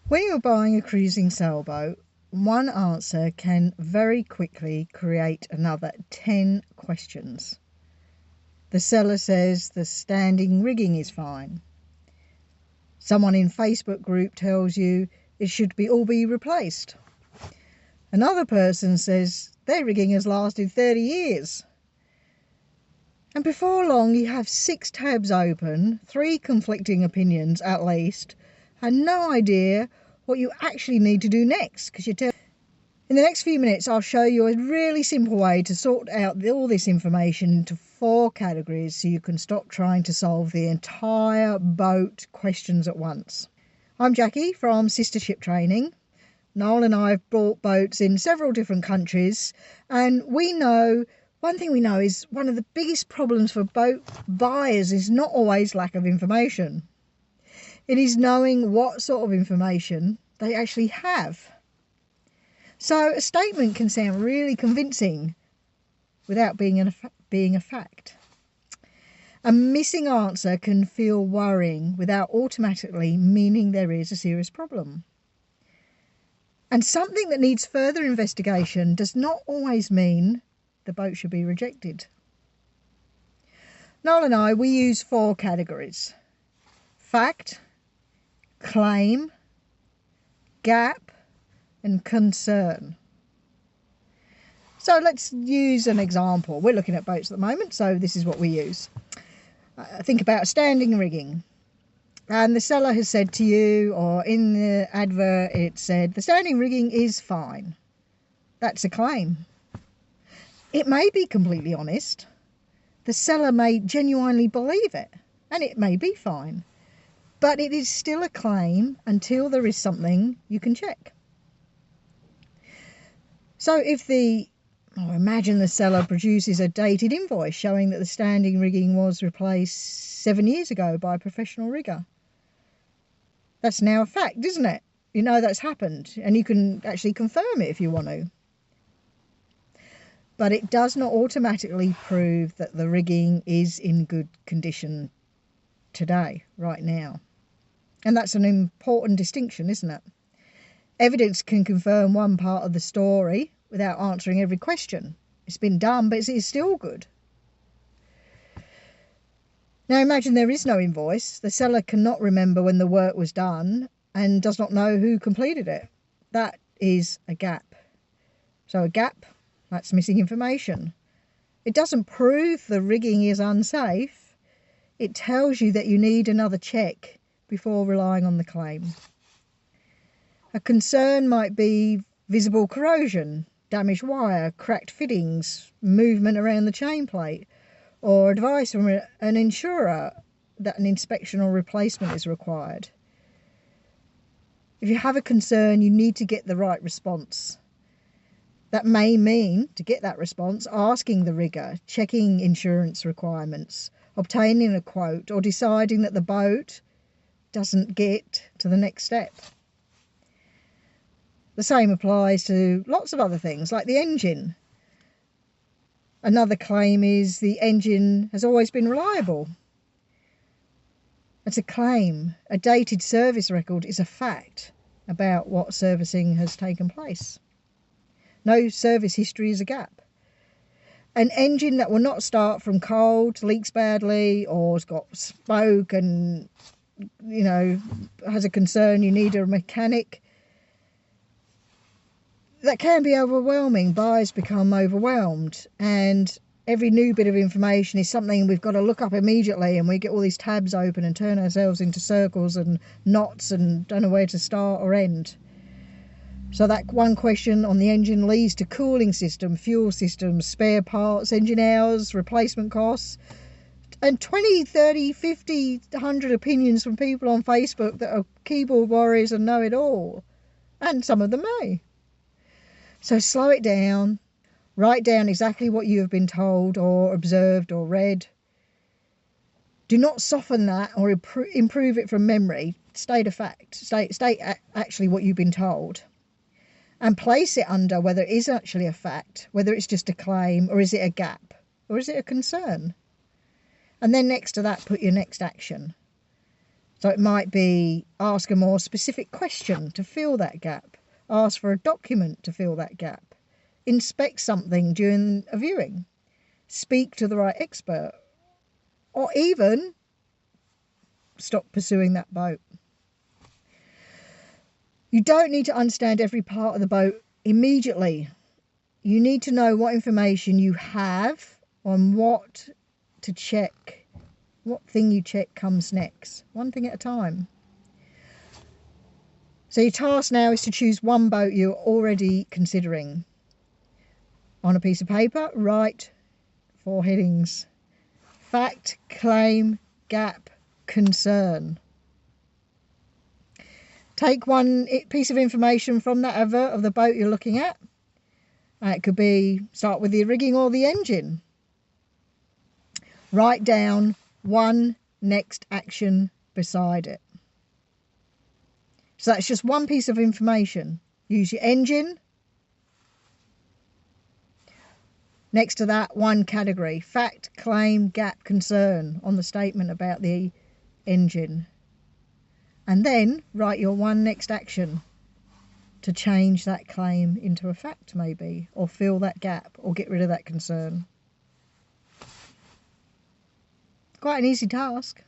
When you're buying a cruising sailboat, one answer can very quickly create another 10 questions. The seller says the standing rigging is fine. Someone in Facebook group tells you it should all be replaced. Another person says their rigging has lasted 30 years. And before long you have 6 tabs open, 3 conflicting opinions at least, and no idea what you actually need to do next. In the next few minutes I'll show you a really simple way to sort out all this information into 4 categories so you can stop trying to solve the entire boat questions at once. I'm Jackie from Sister Ship Training. Noel and I have bought boats in several different countries, and one thing we know is one of the biggest problems for boat buyers is not always lack of information. It is knowing what sort of information they actually have. So a statement can sound really convincing without being a fact. A missing answer can feel worrying without automatically meaning there is a serious problem. And something that needs further investigation does not always mean the boat should be rejected. Noel and I, we use 4 categories: fact, claim, gap, and concern. So let's use an example. We're looking at boats at the moment, so this is what we use. Think about standing rigging. And the seller has said to you, or in the advert it said, the standing rigging is fine. That's a claim. It may be completely honest. The seller may genuinely believe it, and it may be fine. But it is still a claim until there is something you can check. So imagine the seller produces a dated invoice showing that the standing rigging was replaced 7 years ago by a professional rigger. That's now a fact, isn't it? You know that's happened, and you can actually confirm it if you want to. But it does not automatically prove that the rigging is in good condition today, right now. And that's an important distinction, isn't it? Evidence can confirm one part of the story without answering every question. It's been done, but it is still good. Now imagine there is no invoice. The seller cannot remember when the work was done and does not know who completed it. That is a gap. So a gap, that's missing information. It doesn't prove the rigging is unsafe. It tells you that you need another check before relying on the claim. A concern might be visible corrosion, damaged wire, cracked fittings, movement around the chain plate, or advice from an insurer that an inspection or replacement is required. If you have a concern, you need to get the right response. That may mean, to get that response, asking the rigger, checking insurance requirements, obtaining a quote, or deciding that the boat doesn't get to the next step. The same applies to lots of other things, like the engine. Another claim is the engine has always been reliable. It's a claim. A dated service record is a fact about what servicing has taken place. No service history is a gap. An engine that will not start from cold, leaks badly, or has got smoke and, has a concern you need a mechanic, that can be overwhelming. Buyers become overwhelmed, and every new bit of information is something we've got to look up immediately, and we get all these tabs open and turn ourselves into circles and knots and don't know where to start or end. So that one question on the engine leads to cooling system, fuel systems, spare parts, engine hours, replacement costs, and 20, 30, 50, 100 opinions from people on Facebook that are keyboard warriors and know it all. And some of them may. So slow it down, write down exactly what you have been told or observed or read. Do not soften that or improve it from memory. State a fact, state actually what you've been told. And place it under whether it is actually a fact, whether it's just a claim, or is it a gap, or is it a concern. And then next to that, put your next action. So it might be ask a more specific question to fill that gap, ask for a document to fill that gap, inspect something during a viewing, speak to the right expert, or even stop pursuing that boat. You don't need to understand every part of the boat immediately. You need to know what information you have on what to check, what thing you check comes next, one thing at a time. So your task now is to choose one boat you're already considering. On a piece of paper, write 4 headings: fact, claim, gap, concern. Take one piece of information from that advert of the boat you're looking at. It could be start with the rigging or the engine. Write down one next action beside it. So that's just one piece of information. Use your engine. Next to that, one category: fact, claim, gap, concern on the statement about the engine. And then write your one next action to change that claim into a fact, maybe, or fill that gap, or get rid of that concern. Quite an easy task.